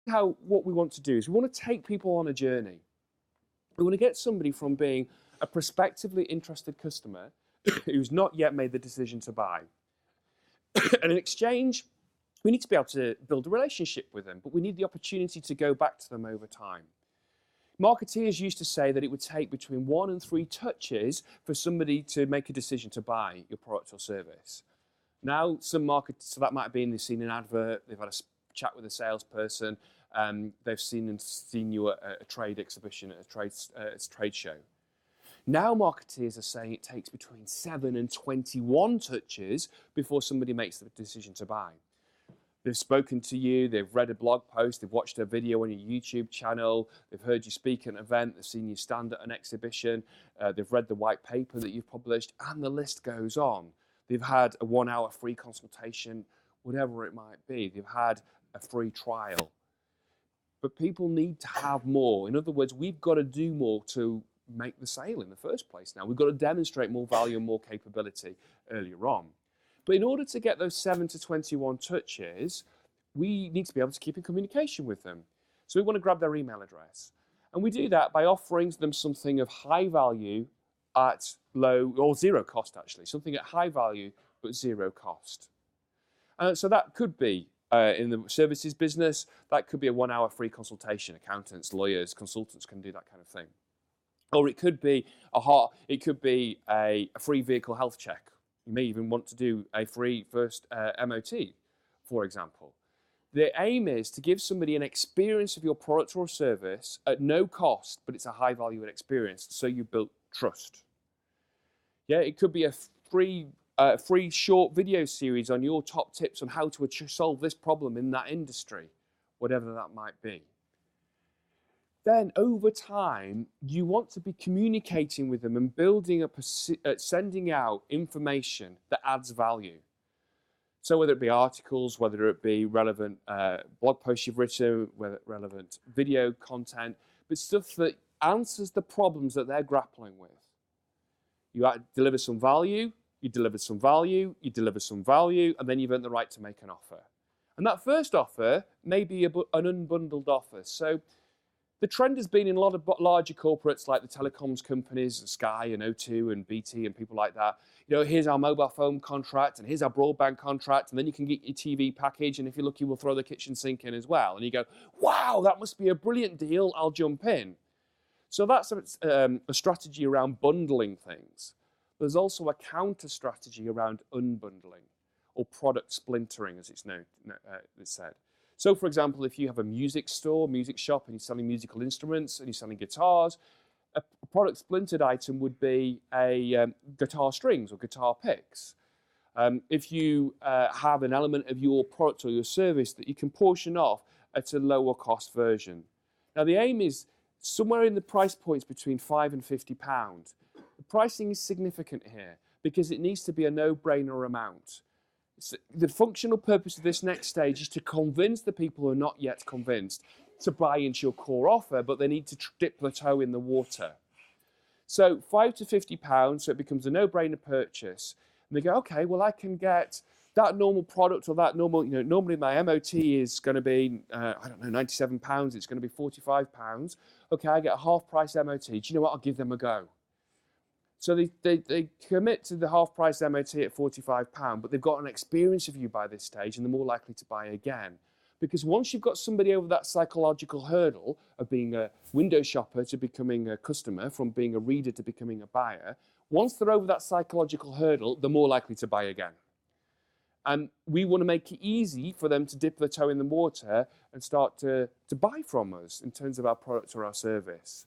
what we want to do is we want to take people on a journey. We want to get somebody from being a prospectively interested customer who's not yet made the decision to buy. And in exchange, we need to be able to build a relationship with them, but we need the opportunity to go back to them over time. Marketeers used to say that it would take between 1 and 3 touches for somebody to make a decision to buy your product or service. Now, some marketers, so that might have been they've seen an advert, they've had a chat with a salesperson, they've seen you at a trade exhibition, at a trade show. Now marketeers are saying it takes between 7 and 21 touches before somebody makes the decision to buy. They've spoken to you, they've read a blog post, they've watched a video on your YouTube channel, they've heard you speak at an event, they've seen you stand at an exhibition, they've read the white paper that you've published, and the list goes on. They've had a 1-hour free consultation, whatever it might be. They've had a free trial. But people need to have more. In other words, we've got to do more to make the sale in the first place now. We've got to demonstrate more value and more capability earlier on. But in order to get those 7 to 21 touches, we need to be able to keep in communication with them. So we want to grab their email address. And we do that by offering them something of high value at low or zero cost, actually. Something at high value but zero cost. So that could be, in the services business, that could be a 1-hour free consultation. Accountants, lawyers, consultants can do that kind of thing. Or it could be a free vehicle health check. You may even want to do a free first MOT, for example. The aim is to give somebody an experience of your product or service at no cost, but it's a high value experience, so you build trust. Yeah, it could be a free short video series on your top tips on how to solve this problem in that industry, whatever that might be. Then over time, you want to be communicating with them and building up, sending out information that adds value. So whether it be articles, whether it be relevant blog posts you've written, whether relevant video content, but stuff that answers the problems that they're grappling with. You deliver some value, you deliver some value, you deliver some value, and then you've earned the right to make an offer. And that first offer may be an unbundled offer. So the trend has been in a lot of larger corporates like the telecoms companies, Sky and O2 and BT and people like that. You know, here's our mobile phone contract and here's our broadband contract, and then you can get your TV package, and if you're lucky, we'll throw the kitchen sink in as well. And you go, wow, that must be a brilliant deal, I'll jump in. So that's a strategy around bundling things. There's also a counter strategy around unbundling, or product splintering, as it's said. So, for example, if you have a music store, music shop, and you're selling musical instruments and you're selling guitars, a product splintered item would be a guitar strings or guitar picks. If you have an element of your product or your service that you can portion off at a lower cost version. Now, the aim is somewhere in the price points between £5 and £50. The pricing is significant here because it needs to be a no-brainer amount. So the functional purpose of this next stage is to convince the people who are not yet convinced to buy into your core offer, but they need to dip their toe in the water. So £5 to £50, so it becomes a no-brainer purchase. And they go, okay, well, I can get that normal product or that normal, normally my MOT is going to be, £97. It's going to be £45. Okay, I get a half-price MOT. Do you know what? I'll give them a go. So they commit to the half-price MOT at £45, but they've got an experience of you by this stage, and they're more likely to buy again. Because once you've got somebody over that psychological hurdle of being a window shopper to becoming a customer, from being a reader to becoming a buyer, once they're over that psychological hurdle, they're more likely to buy again. And we want to make it easy for them to dip their toe in the water and start to buy from us in terms of our product or our service.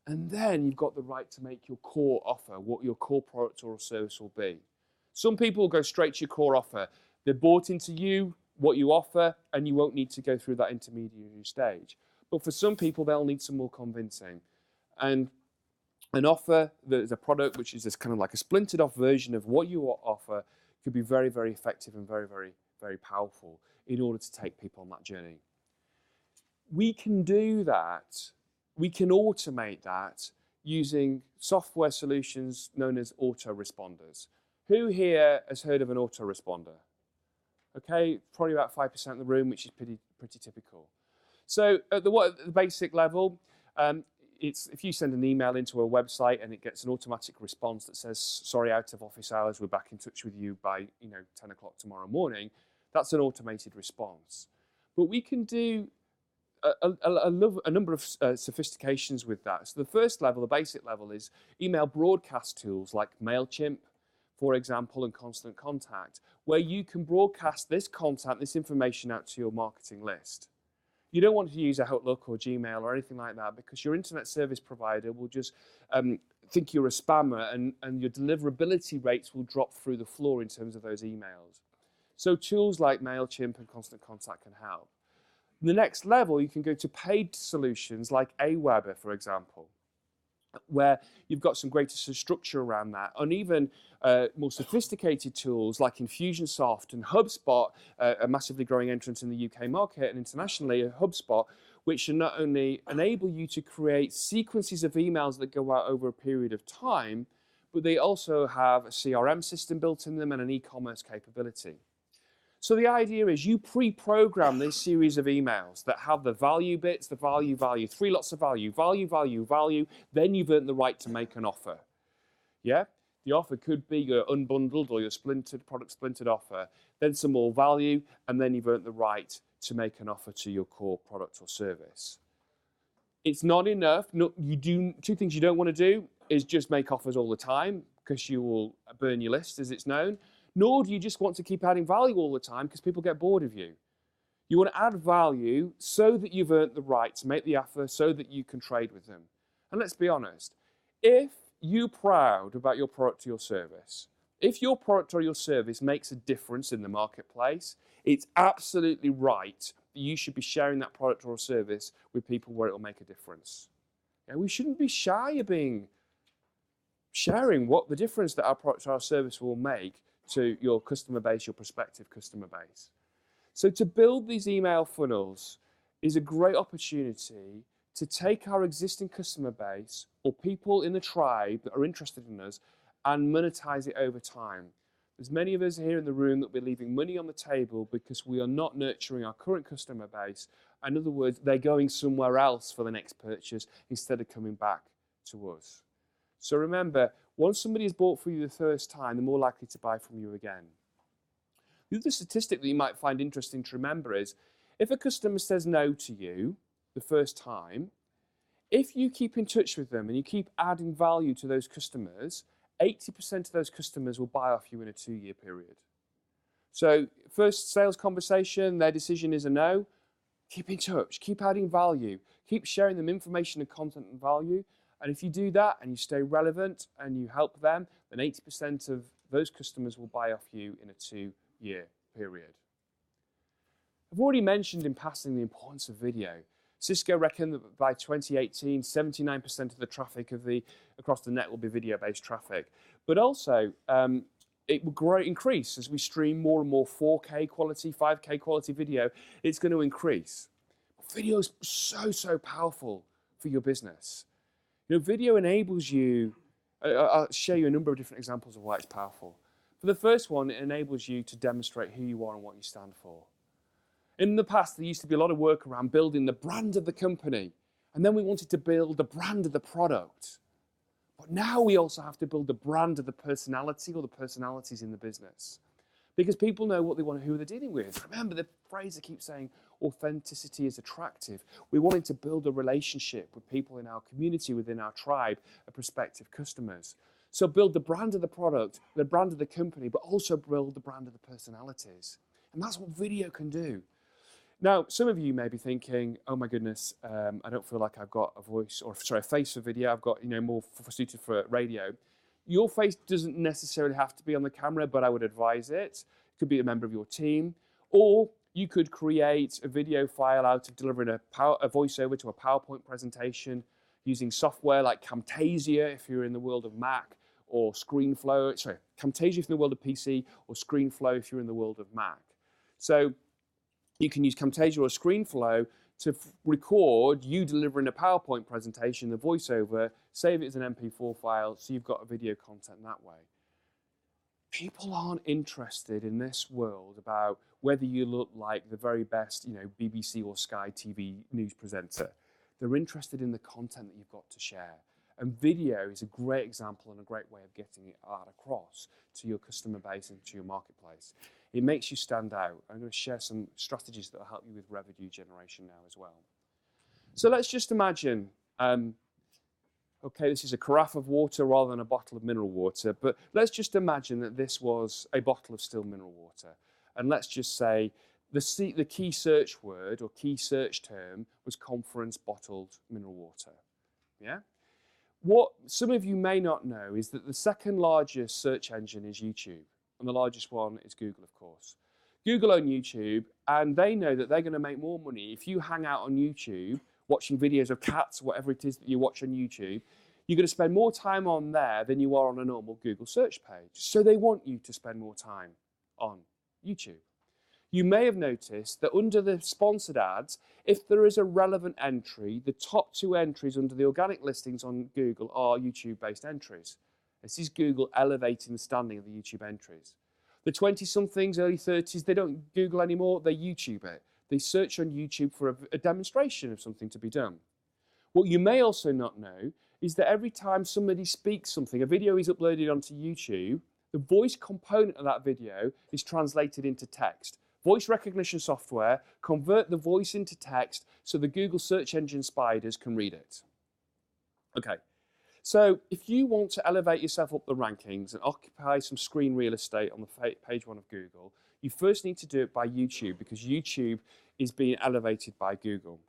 And then you've got the right to make your core offer, what your core product or service will be. Some people will go straight to your core offer. They're bought into you, what you offer, and you won't need to go through that intermediary stage. But for some people, they'll need some more convincing. And an offer that is a product which is this kind of like a splintered off version of what you offer could be very, very effective and very, very, very powerful in order to take people on that journey. We can do that. We can automate that using software solutions known as autoresponders. Who here has heard of an autoresponder? Okay, probably about 5% of the room, which is pretty typical. So at the basic level, it's if you send an email into a website and it gets an automatic response that says, sorry, out of office hours, we're back in touch with you by 10 o'clock tomorrow morning, that's an automated response. But we can do a number of sophistications with that. So the first level, the basic level, is email broadcast tools like MailChimp, for example, and Constant Contact, where you can broadcast this content, this information out to your marketing list. You don't want to use Outlook or Gmail or anything like that, because your internet service provider will just think you're a spammer, and your deliverability rates will drop through the floor in terms of those emails. So tools like MailChimp and Constant Contact can help. The next level, you can go to paid solutions like Aweber, for example, where you've got some greater structure around that, and even more sophisticated tools like Infusionsoft and HubSpot, a massively growing entrant in the UK market, and internationally, HubSpot, which should not only enable you to create sequences of emails that go out over a period of time, but they also have a CRM system built in them and an e-commerce capability. So the idea is you pre-program this series of emails that have the value bits, the value, 3 lots of value, then you've earned the right to make an offer. Yeah? The offer could be your unbundled or your product splintered offer, then some more value, and then you've earned the right to make an offer to your core product or service. It's not enough. Two things you don't want to do is just make offers all the time, because you will burn your list, as it's known. Nor do you just want to keep adding value all the time, because people get bored of you. You want to add value so that you've earned the right to make the offer, so that you can trade with them. And let's be honest, if you're proud about your product or your service, if your product or your service makes a difference in the marketplace, it's absolutely right that you should be sharing that product or service with people where it will make a difference. Yeah, we shouldn't be shy of sharing what the difference that our product or our service will make to your customer base, your prospective customer base. So to build these email funnels is a great opportunity to take our existing customer base or people in the tribe that are interested in us and monetize it over time. There's many of us here in the room that will be leaving money on the table because we are not nurturing our current customer base. In other words, they're going somewhere else for the next purchase instead of coming back to us. So remember, once somebody has bought from you the first time, they're more likely to buy from you again. The other statistic that you might find interesting to remember is, if a customer says no to you the first time, if you keep in touch with them and you keep adding value to those customers, 80% of those customers will buy off you in a 2-year period. So first sales conversation, their decision is a no. Keep in touch, keep adding value, keep sharing them information and content and value. And if you do that and you stay relevant and you help them, then 80% of those customers will buy off you in a 2-year period. I've already mentioned in passing the importance of video. Cisco reckon that by 2018, 79% of the traffic across the net will be video-based traffic. But also, it will increase as we stream more and more 4K quality, 5K quality video. It's going to increase. Video is so powerful for your business. Video enables you, I'll show you a number of different examples of why it's powerful. For the first one, it enables you to demonstrate who you are and what you stand for. In the past, there used to be a lot of work around building the brand of the company, and then we wanted to build the brand of the product. But now we also have to build the brand of the personality or the personalities in the business. Because people know what they want, who they're dealing with. Remember the phrase I keep saying, authenticity is attractive. We're wanting to build a relationship with people in our community, within our tribe, and prospective customers. So build the brand of the product, the brand of the company, but also build the brand of the personalities. And that's what video can do. Now, some of you may be thinking, oh my goodness, I don't feel like I've got a face for video. I've got, more suited for radio. Your face doesn't necessarily have to be on the camera, but I would advise it. It could be a member of your team, or you could create a video file out of delivering a voiceover to a PowerPoint presentation using software like Camtasia if you're in the world of Mac, or ScreenFlow, Camtasia if you're in the world of PC, or ScreenFlow if you're in the world of Mac. So you can use Camtasia or ScreenFlow to record you delivering a PowerPoint presentation, the voiceover, save it as an MP4 file, so you've got a video content that way. People aren't interested in this world about whether you look like the very best, BBC or Sky TV news presenter. They're interested in the content that you've got to share. And video is a great example and a great way of getting it out across to your customer base and to your marketplace. It makes you stand out. I'm going to share some strategies that will help you with revenue generation now as well. So let's just imagine, okay, this is a carafe of water rather than a bottle of mineral water, but let's just imagine that this was a bottle of still mineral water. And let's just say the key search word or key search term was conference bottled mineral water. Yeah? What some of you may not know is that the second largest search engine is YouTube, and the largest one is Google, of course. Google own YouTube, and they know that they're going to make more money if you hang out on YouTube watching videos of cats, whatever it is that you watch on YouTube. You're going to spend more time on there than you are on a normal Google search page. So they want you to spend more time on YouTube. You may have noticed that under the sponsored ads, if there is a relevant entry, the top 2 entries under the organic listings on Google are YouTube-based entries. This is Google elevating the standing of the YouTube entries. The 20-somethings, early 30s, they don't Google anymore, they YouTube it. They search on YouTube for a demonstration of something to be done. What you may also not know is that every time somebody speaks something, a video is uploaded onto YouTube, the voice component of that video is translated into text. Voice recognition software convert the voice into text so the Google search engine spiders can read it. Okay, so if you want to elevate yourself up the rankings and occupy some screen real estate on the page 1 of Google, you first need to do it by YouTube because YouTube is being elevated by Google.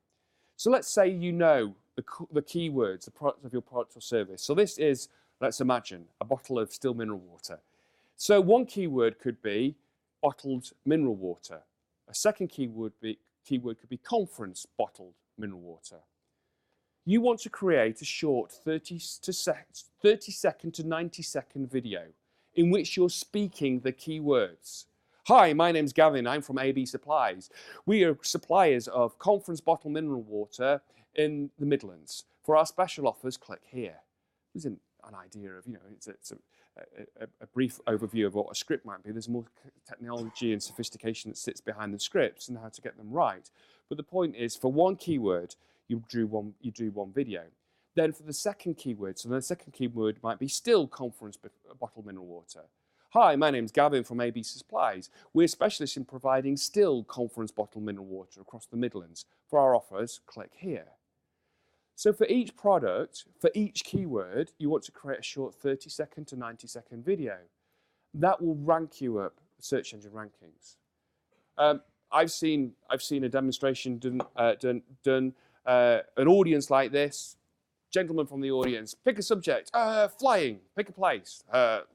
So let's say you know the keywords, the product of your product or service. So this is, let's imagine, a bottle of still mineral water. So one keyword could be bottled mineral water. A second keyword could be conference bottled mineral water. You want to create a short 30 second to 90 second video in which you're speaking the keywords. Hi, my name's Gavin, I'm from AB Supplies. We are suppliers of conference bottled mineral water in the Midlands. For our special offers, click here. This isn't an idea of, it's a brief overview of what a script might be. There's more technology and sophistication that sits behind the scripts and how to get them right. But the point is, for one keyword, you do one video. Then for the second keyword, so the second keyword might be still conference bottled mineral water. Hi, my name's Gavin from AB Supplies. We're specialists in providing still conference bottled mineral water across the Midlands. For our offers, click here. So for each product, for each keyword, you want to create a short 30 second to 90 second video. That will rank you up search engine rankings. I've seen a demonstration done, an audience like this. Gentlemen from the audience, pick a subject, flying, pick a place,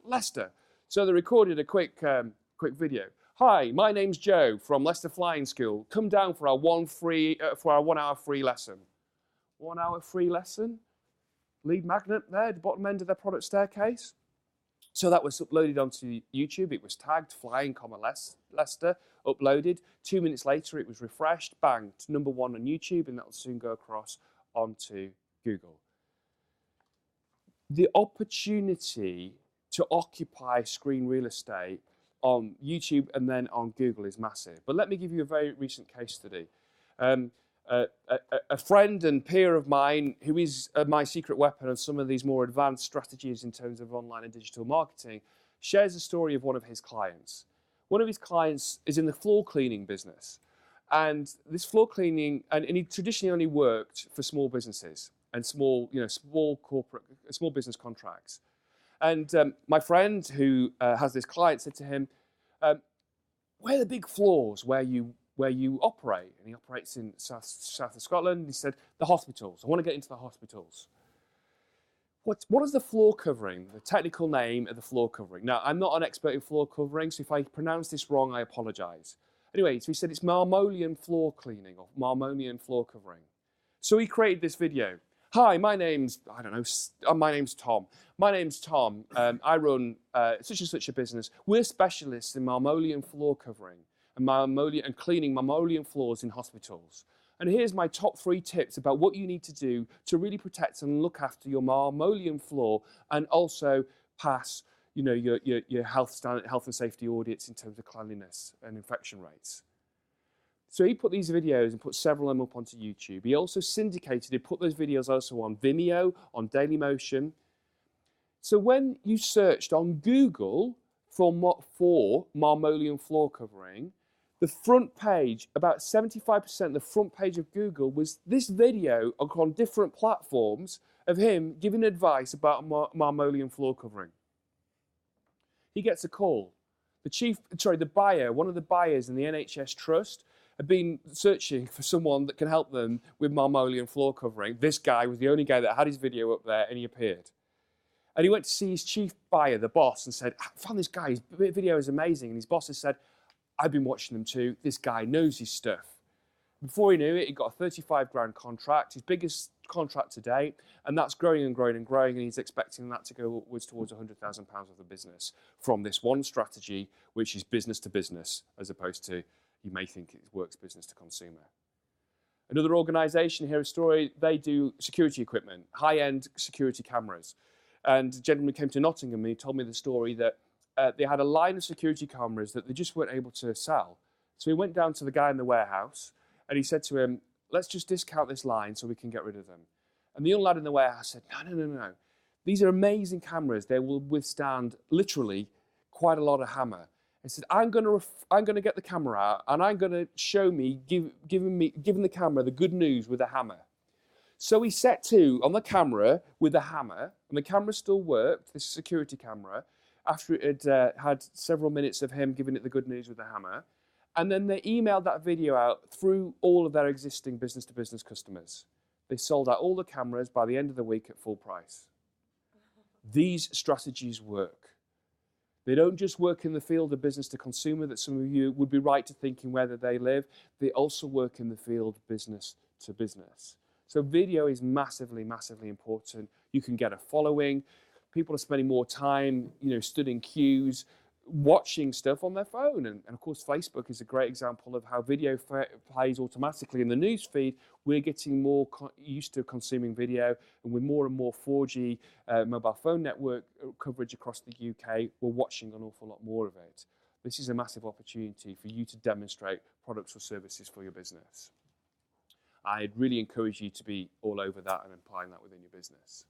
Leicester. So they recorded a quick video. Hi, my name's Joe from Leicester Flying School. Come down for our 1 hour free lesson. 1 hour free lesson. Lead magnet there at the bottom end of their product staircase. So that was uploaded onto YouTube. It was tagged flying, Leicester, uploaded. 2 minutes later, it was refreshed, bang, to #1 on YouTube, and that will soon go across onto Google. The opportunity to occupy screen real estate on YouTube and then on Google is massive. But let me give you a very recent case study. A friend and peer of mine who is my secret weapon of some of these more advanced strategies in terms of online and digital marketing shares a story of one of his clients. One of his clients is in the floor cleaning business. And this floor cleaning, and he traditionally only worked for small businesses and small business contracts. And my friend who has this client said to him, where are the big floors where you operate? And he operates in south of Scotland. He said, the hospitals. I want to get into the hospitals. What is the floor covering? The technical name of the floor covering. Now, I'm not an expert in floor covering, so if I pronounce this wrong, I apologize. Anyway, so he said it's marmoleon floor cleaning or marmoleon floor covering. So he created this video. Hi, my name's Tom. My name's Tom. I run such and such a business. We're specialists in marmoleon floor covering and cleaning marmoleon floors in hospitals. And here's my top 3 tips about what you need to do to really protect and look after your marmoleon floor and also pass your health and safety audits in terms of cleanliness and infection rates. So he put these videos and put several of them up onto YouTube. He also syndicated, he put those videos also on Vimeo, on Dailymotion. So when you searched on Google for marmoleum floor covering, the front page, about 75% of the front page of Google was this video on different platforms of him giving advice about marmoleum floor covering. He gets a call. The buyer, one of the buyers in the NHS Trust, had been searching for someone that can help them with marmoleum floor covering. This guy was the only guy that had his video up there, and he appeared. And he went to see his chief buyer, the boss, and said, I found this guy, his video is amazing. And his boss has said, I've been watching them too. This guy knows his stuff. Before he knew it, he got a 35 grand contract, his biggest contract to date, and that's growing and growing and growing, and he's expecting that to go upwards towards £100,000 worth of business from this one strategy, which is business to business, as opposed to, you may think it works business to consumer. Another organisation, here a story, they do security equipment, high-end security cameras. And a gentleman came to Nottingham and he told me the story that they had a line of security cameras that they just weren't able to sell. So he went down to the guy in the warehouse and he said to him, let's just discount this line so we can get rid of them. And the young lad in the warehouse said, no. These are amazing cameras. They will withstand literally quite a lot of hammer. He said, I'm going to get the camera out and I'm going to show me, giving the camera the good news with a hammer. So he set to on the camera with a hammer, and the camera still worked, this security camera, after it had had several minutes of him giving it the good news with the hammer. And then they emailed that video out through all of their existing business-to-business customers. They sold out all the cameras by the end of the week at full price. These strategies work. They don't just work in the field of business to consumer that some of you would be right to thinking whether they live. They also work in the field business to business. So video is massively, massively important. You can get a following. People are spending more time, stood in queues, watching stuff on their phone. And of course, Facebook is a great example of how video plays automatically in the news feed. We're getting more used to consuming video, and with more and more 4G mobile phone network coverage across the UK, we're watching an awful lot more of it. This is a massive opportunity for you to demonstrate products or services for your business. I'd really encourage you to be all over that and applying that within your business.